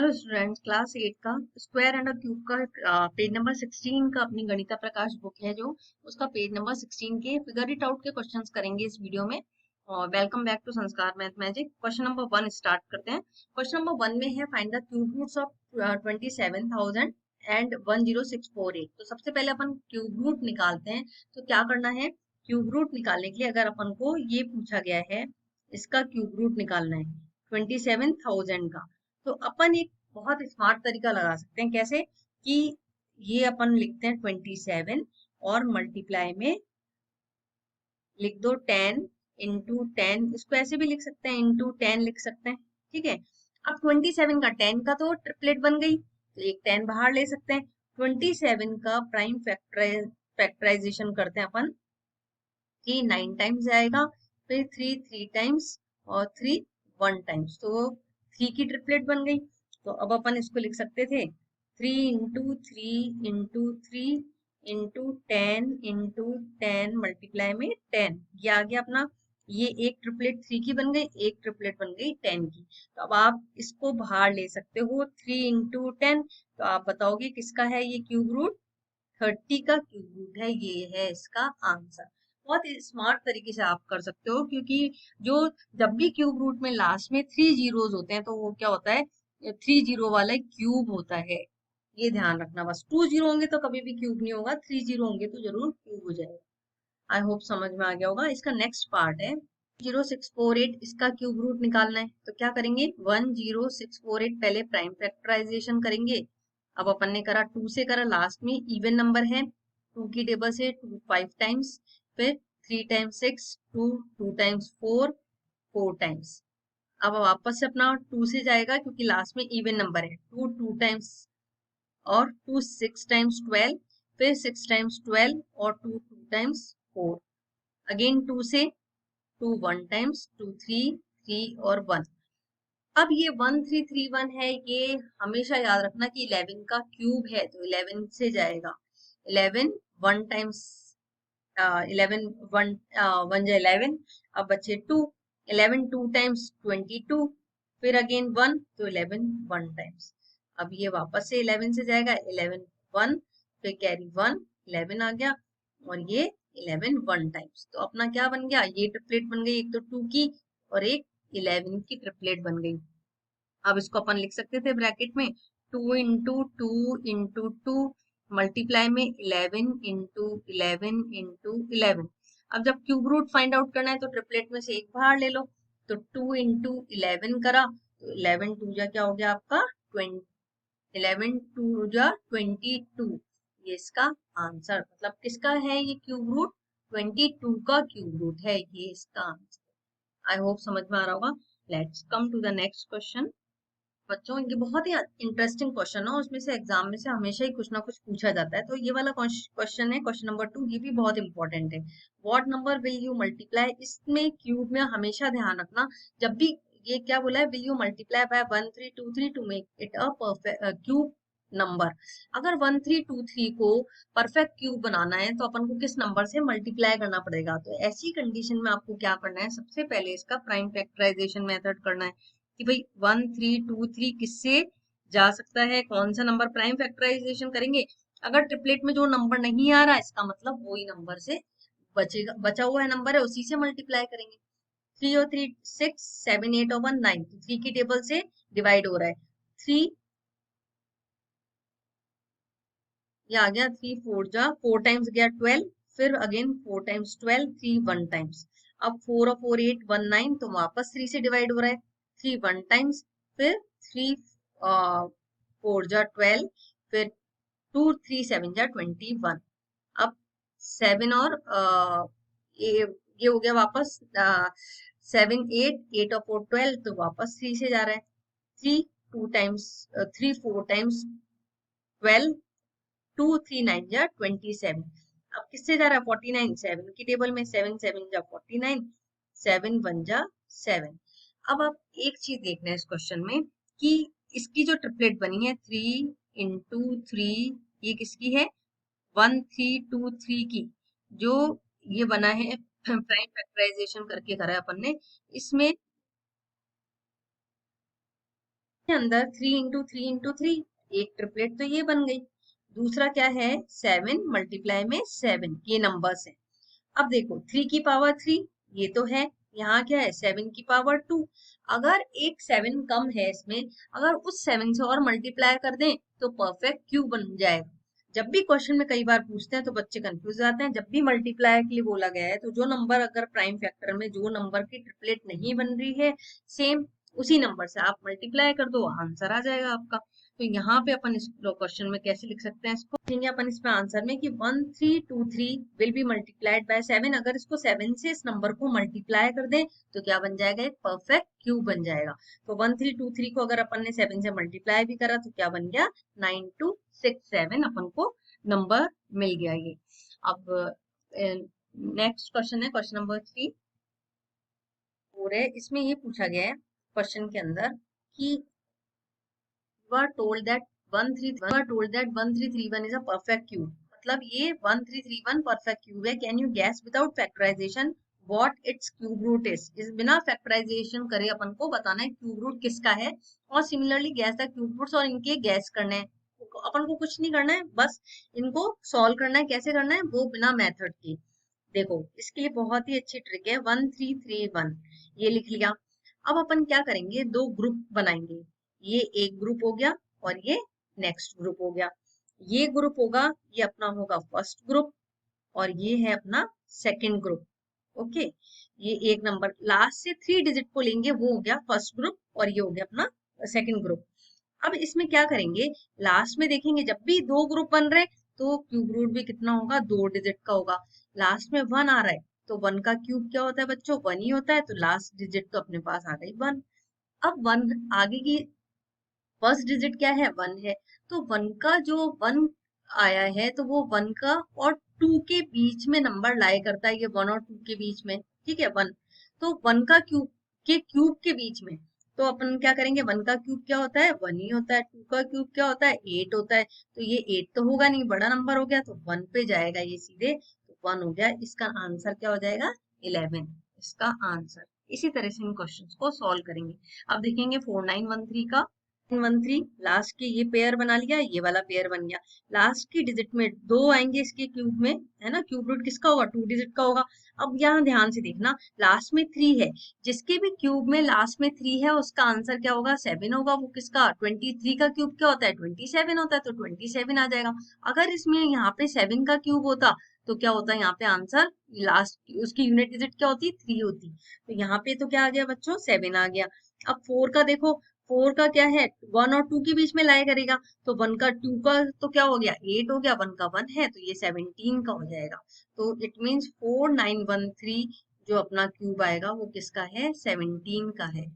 Hello students, class 8 का square and cube का page number 16 का अपनी गणिता प्रकाश बुक है जो उसका पेज नंबर 16 के फिगर इट आउट के क्वेश्चंस करेंगे इस वीडियो में। और welcome back to Sanskar math magic. Question number 1 start करते हैं। क्वेश्चन नंबर 1 में है find the cube roots of 27,000 and 10648। तो सबसे पहले अपन क्यूब रूट निकालते हैं। तो क्या करना है, क्यूब रूट निकालने के लिए अगर अपन को ये पूछा गया है, इसका क्यूब रूट निकालना है 27,000 का, तो अपन एक बहुत स्मार्ट तरीका लगा सकते हैं। कैसे कि ये अपन लिखते हैं 27 और मल्टीप्लाई में लिख दो 10 इंटू 10। इसको ऐसे भी लिख सकते हैं, इंटू 10 लिख सकते हैं। ठीक है, अब 27 का 10 का तो ट्रिपलेट बन गई, तो एक 10 बाहर ले सकते हैं। 27 का प्राइम फैक्टराइजेशन करते हैं अपन। 3 9 टाइम्स जाएगा, फिर 3 3 टाइम्स और 3 1 टाइम्स, तो 3 की ट्रिपलेट बन गई। तो अब अपन इसको लिख सकते थे 3 इंटू 3 इंटू 3 इंटू 10 मल्टीप्लाई में 10। ये आ गया अपना, ये एक ट्रिपलेट 3 की बन गई, एक ट्रिपलेट बन गई 10 की। तो अब आप इसको बाहर ले सकते हो 3 इंटू 10। तो आप बताओगे किसका है ये क्यूब रूट? 30 का क्यूब रूट है, ये है इसका आंसर। बहुत ही स्मार्ट तरीके से आप कर सकते हो, क्योंकि जो जब भी क्यूब रूट में लास्ट में 3 जीरोस होते हैं तो वो क्या होता है, 3 जीरो वाला क्यूब होता है। ये ध्यान रखना, बस 2 जीरो होंगे तो कभी भी क्यूब नहीं होगा, 3 जीरो होंगे तो जरूर क्यूब हो जाएगा। आई होप समझ में आ गया होगा। इसका नेक्स्ट पार्ट है 0648, इसका क्यूब रूट निकालना है। तो क्या करेंगे, 10648 पहले प्राइम फैक्टराइजेशन करेंगे। अब अपन ने करा 2 से करा, लास्ट में इवन नंबर है, 2 की टेबल से 2 5 टाइम्स, फिर 3 टाइम्स 6 2 2 टाइम्स 4 4 टाइम्स। अब वापस से अपना 2 से जाएगा क्योंकि लास्ट में इवन नंबर है, 2 2 टाइम्स और 2 6 टाइम्स 12, फिर 6 टाइम्स 12 और 2 2 टाइम्स 4। अगेन 2 से 2 1 टाइम्स, 2 3 3 और 1। अब ये 1331 है, ये हमेशा याद रखना कि 11 का क्यूब है तो 11 से जाएगा। 11 1 टाइम्स 11 1 1 जा 11। अब बचे 2, 11 2 टाइम्स 22, फिर अगेन 1, तो 11 1 टाइम्स। अब ये वापस से 11 से जाएगा, 11 1, फिर कैरी 1, 11 आ गया, और ये 11 1 टाइम्स। तो अपना क्या बन गया, ये ट्रिपलेट बन गई, एक तो 2 की और एक 11 की ट्रिपलेट बन गई। अब इसको अपन लिख सकते थे ब्रैकेट में 2 इंटू 2 इंटू 2 मल्टीप्लाई में 11 इंटू 11 इंटू 11। अब जब क्यूब रूट फाइंड आउट करना है तो ट्रिपलेट में से एक बाहर ले लो, तो 2 इंटू 11 करा, तो 11 टू जा क्या हो गया आपका 20, 11 टू जा 22। ये इसका आंसर, मतलब किसका है ये क्यूब रूट, 22 का क्यूब रूट है ये इसका आंसर। आई होप समझ में आ रहा होगा। Let's come to the next question. बच्चों ये बहुत ही इंटरेस्टिंग क्वेश्चन है, उसमें से एग्जाम में से हमेशा ही कुछ ना कुछ पूछा जाता है। तो ये वाला क्वेश्चन है क्वेश्चन नंबर 2, ये भी बहुत इंपॉर्टेंट है। What number will you multiply, इसमें क्यूब में हमेशा ध्यान रखना, जब भी ये क्या बोला है, will you multiply by 1323 to make it a perfect cube number. अगर 1323 को परफेक्ट क्यूब बनाना है तो अपन को किस नंबर से मल्टीप्लाई करना पड़ेगा। तो ऐसी कंडीशन में आपको क्या करना है, सबसे पहले इसका प्राइम फैक्टराइजेशन मेथड करना है कि भाई 1323 किससे जा सकता है, कौन सा नंबर प्राइम फैक्टराइजेशन करेंगे। अगर ट्रिपलेट में जो नंबर नहीं आ रहा, इसका मतलब वही नंबर से बचेगा, बचा हुआ है नंबर है उसी से मल्टीप्लाई करेंगे। 3 और 3 6 7 8 और 1 9, 3 की टेबल से डिवाइड हो रहा है 3, ये आ गया 3 4 जा 4 टाइम्स गया 12, फिर अगेन 4 टाइम्स 12, 3 1 टाइम्स। अब 4 और 4 8 1 9, तो वापस 3 से डिवाइड हो रहा है 3 1 टाइम्स, फिर 3 4 जा 12, फिर 2 3 7 जा 21। अब 7 और ये हो गया वापस 7 8 8 और 4 12, तो वापस 3 से जा रहा है 3 2 टाइम्स 3 4 टाइम्स 12, 2 3 9 जा 27। अब किससे जा रहा है 49, 7 की टेबल में 7 7 जा 49, 7 1 जा 7। अब आप एक चीज देखना है इस क्वेश्चन में कि इसकी जो ट्रिपलेट बनी है 3 इंटू 3, ये किसकी है 1323 की, जो ये बना है प्राइम फैक्टराइजेशन करके करा है अपन ने। इसमें अंदर 3 एक ट्रिपलेट तो ये बन गई। दूसरा क्या है 7 मल्टीप्लाई में 7, ये नंबर्स है। अब देखो 3 की पावर 3 ये तो है, यहाँ क्या है 7 की पावर 2। अगर एक 7 कम है इसमें, अगर उस 7 से और मल्टीप्लाई कर दें तो परफेक्ट क्यूब बन जाएगा। जब भी क्वेश्चन में कई बार पूछते हैं तो बच्चे कंफ्यूज जाते हैं। जब भी मल्टीप्लाई के लिए बोला गया है तो जो नंबर अगर प्राइम फैक्टर में जो नंबर की ट्रिपलेट नहीं बन रही है, सेम उसी नंबर से आप मल्टीप्लाई कर दो, आंसर आ जाएगा आपका। तो यहाँ पे अपन इस क्वेश्चन में कैसे लिख सकते हैं इसको, देखेंगे अपन इसमें आंसर में कि 1323 विल बी मल्टीप्लाइड बाय 7। अगर इसको 7 से इस नंबर को मल्टीप्लाई कर दें तो क्या बन जाएगा, एक परफेक्ट क्यूब बन जाएगा। तो 1323 को अगर अपन ने 7 से मल्टीप्लाई भी करा तो क्या बन गया 9267, अपन को नंबर मिल गया ये। अब नेक्स्ट क्वेश्चन है क्वेश्चन नंबर 3 है। इसमें ये पूछा गया है क्वेश्चन के अंदर कि you are told that 1331 is a perfect cube। मतलब ये 1331 परफेक्ट क्यूब है। Can you guess without factorisation what its cube root is. इस बिना फैक्टराइजेशन करे अपन को बताना है क्यूब रूट किसका है, और similarly guess the cube roots, और इनके गैस करने हैं। अपन को कुछ नहीं करना है, बस इनको सॉल्व करना है। कैसे करना है वो बिना मेथड के। देखो इसके लिए बहुत ही अच्छी ट्रिक है, 1331 ये लिख लिया। अब अपन क्या करेंगे, दो ग्रुप बनाएंगे। ये एक ग्रुप हो गया और ये नेक्स्ट ग्रुप हो गया। ये ग्रुप होगा, ये अपना होगा फर्स्ट ग्रुप, और ये है अपना सेकंड ग्रुप। ओके, ये एक नंबर लास्ट से 3 डिजिट को लेंगे, वो हो गया फर्स्ट ग्रुप, और ये हो गया अपना सेकंड ग्रुप। अब इसमें क्या करेंगे, लास्ट में देखेंगे जब भी दो ग्रुप बन रहे तो क्यूब रूट भी कितना होगा, 2 डिजिट का होगा। लास्ट में 1 आ रहा है तो 1 का क्यूब क्या होता है बच्चों, 1 ही होता है। तो लास्ट डिजिट तो अपने पास आ गई 1। अब 1 आगे की फर्स्ट डिजिट क्या है, 1 है। तो 1 का जो 1 आया है तो वो 1 का और 2 के बीच में नंबर लाया करता है, ये 1 और 2 के बीच में, ठीक है 1। तो 1 का क्यूब के बीच में, तो अपन क्या करेंगे, 1 का क्यूब क्या होता है 1 ही होता है, 2 का क्यूब क्या होता है 8 होता है। तो ये 8 तो होगा नहीं, बड़ा नंबर हो गया, तो 1 पे जाएगा ये सीधे, तो 1 हो गया। इसका आंसर क्या हो जाएगा 11, इसका आंसर। इसी तरह से इन क्वेश्चंस को सॉल्व करेंगे। अब देखेंगे 4913 का 13 लास्ट के ये पेयर बना लिया, ये वाला पेयर बन गया। लास्ट की डिजिट में 2 आएंगे इसके क्यूब में, है ना, क्यूब रूट किसका होगा 2 डिजिट का होगा। अब यहाँ ध्यान से देखना, लास्ट में 3 है, जिसके भी क्यूब में लास्ट में 3 है उसका आंसर क्या होगा 7 होगा। वो किसका 23 का क्यूब क्या होता है 27 होता है, तो 27 आ जाएगा। अगर इसमें यहाँ पे 7 का क्यूब होता तो क्या होता है, यहाँ पे आंसर लास्ट उसकी यूनिट डिजिट क्या होती 3 होती। तो यहाँ पे तो क्या आ गया बच्चों 7 आ गया। अब 4 का देखो, 4 का क्या है 1 और 2 के बीच में लाया करेगा, तो 1 का 2 का तो क्या हो गया 8 हो गया, 1 का 1 है तो ये 17 का हो जाएगा। तो इट मीन्स 4913 जो अपना क्यूब आएगा वो किसका है 17 का है।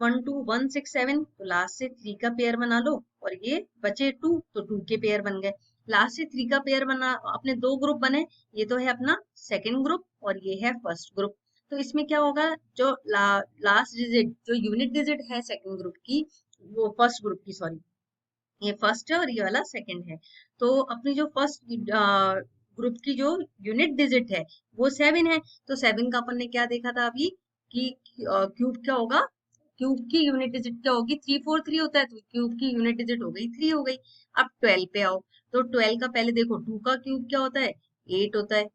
12167 तो लास्ट से 3 का पेयर बना लो, और ये बचे 2 तो 2 के पेयर बन गए। लास्ट से 3 का पेयर बना, अपने दो ग्रुप बने, ये तो है अपना सेकंड ग्रुप और ये है फर्स्ट ग्रुप। तो इसमें क्या होगा, जो लास्ट डिजिट जो यूनिट डिजिट है सेकंड ग्रुप की, वो फर्स्ट ग्रुप की सॉरी, ये फर्स्ट है और ये वाला सेकंड है। तो अपनी जो फर्स्ट ग्रुप की जो यूनिट डिजिट है वो 7 है। तो 7 का अपन ने क्या देखा था अभी कि क्यूब क्या होगा, क्यूब की यूनिट डिजिट क्या होगी 343 होता है, तो क्यूब की यूनिट डिजिट हो गई 3 हो गई। अब 12 पे आओ, तो 12 का पहले देखो 2 का क्यूब क्या होता है 8 होता है,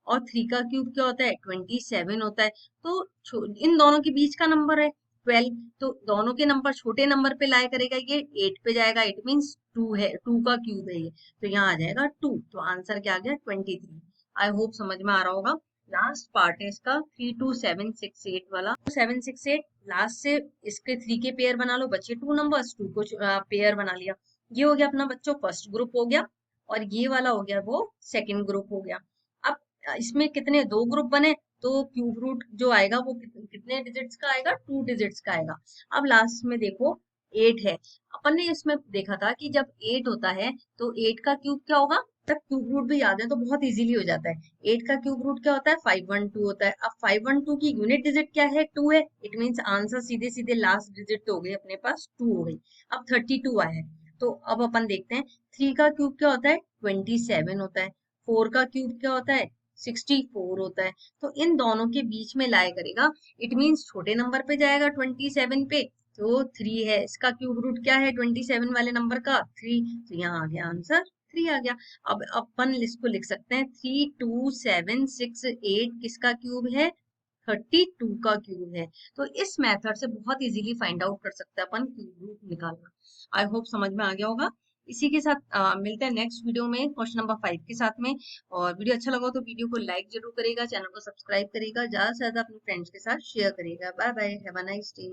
और 3 का क्यूब क्या होता है 27 होता है। तो इन दोनों के बीच का नंबर है 12, तो दोनों के नंबर छोटे नंबर पे लाया करेगा, ये 8 पे जाएगा, इट मीन्स 2 है, 2 का क्यूब है ये, तो यहाँ आ जाएगा 2। तो आंसर क्या आ गया 23। आई होप समझ में आ रहा होगा। लास्ट पार्ट है इसका 32768 वाला, 768 लास्ट से इसके 3 के पेयर बना लो, बचे 2 नंबर्स, 2 को पेयर बना लिया। ये हो गया अपना बच्चों फर्स्ट ग्रुप हो गया, और ये वाला हो गया वो सेकेंड ग्रुप हो गया। अब इसमें कितने दो ग्रुप बने, तो क्यूब रूट जो आएगा वो कितने डिजिट्स का आएगा 2 डिजिट्स का आएगा। अब लास्ट में देखो 8 है, अपन ने इसमें देखा था कि जब 8 होता है तो 8 का क्यूब क्या होगा, तब क्यूब रूट भी याद है तो बहुत इजीली हो जाता है। 8 का क्यूब रूट क्या होता है 512 होता है। अब 512 की यूनिट डिजिट क्या है 2 है, इट मीन्स आंसर सीधे सीधे लास्ट डिजिट तो हो गई अपने पास 2 हो गई। अब 32 आया है, तो अब अपन देखते हैं 3 का क्यूब क्या होता है 27 होता है, 4 का क्यूब क्या होता है 64 होता है। तो इन दोनों के बीच में लाया करेगा, इट मीन्स छोटे नंबर पे जाएगा 27 पे, तो 3 है। इसका क्यूब रूट क्या है 27 वाले नंबर का? 3। तो यहाँ आ गया आंसर 3 आ गया। अब अपन इसको लिख सकते हैं 3 2 7 6 8 किसका क्यूब है? 32 का क्यूब है। तो इस मेथड से बहुत इजीली फाइंड आउट कर सकते हैं अपन क्यूब रूट निकालना। आई होप समझ में आ गया होगा। इसी के साथ मिलते हैं नेक्स्ट वीडियो में क्वेश्चन नंबर 5 के साथ में। और वीडियो अच्छा लगा तो वीडियो को लाइक जरूर करेगा, चैनल को सब्सक्राइब करेगा, ज्यादा से ज्यादा अपने फ्रेंड्स के साथ शेयर करेगा। Bye bye, have a nice day.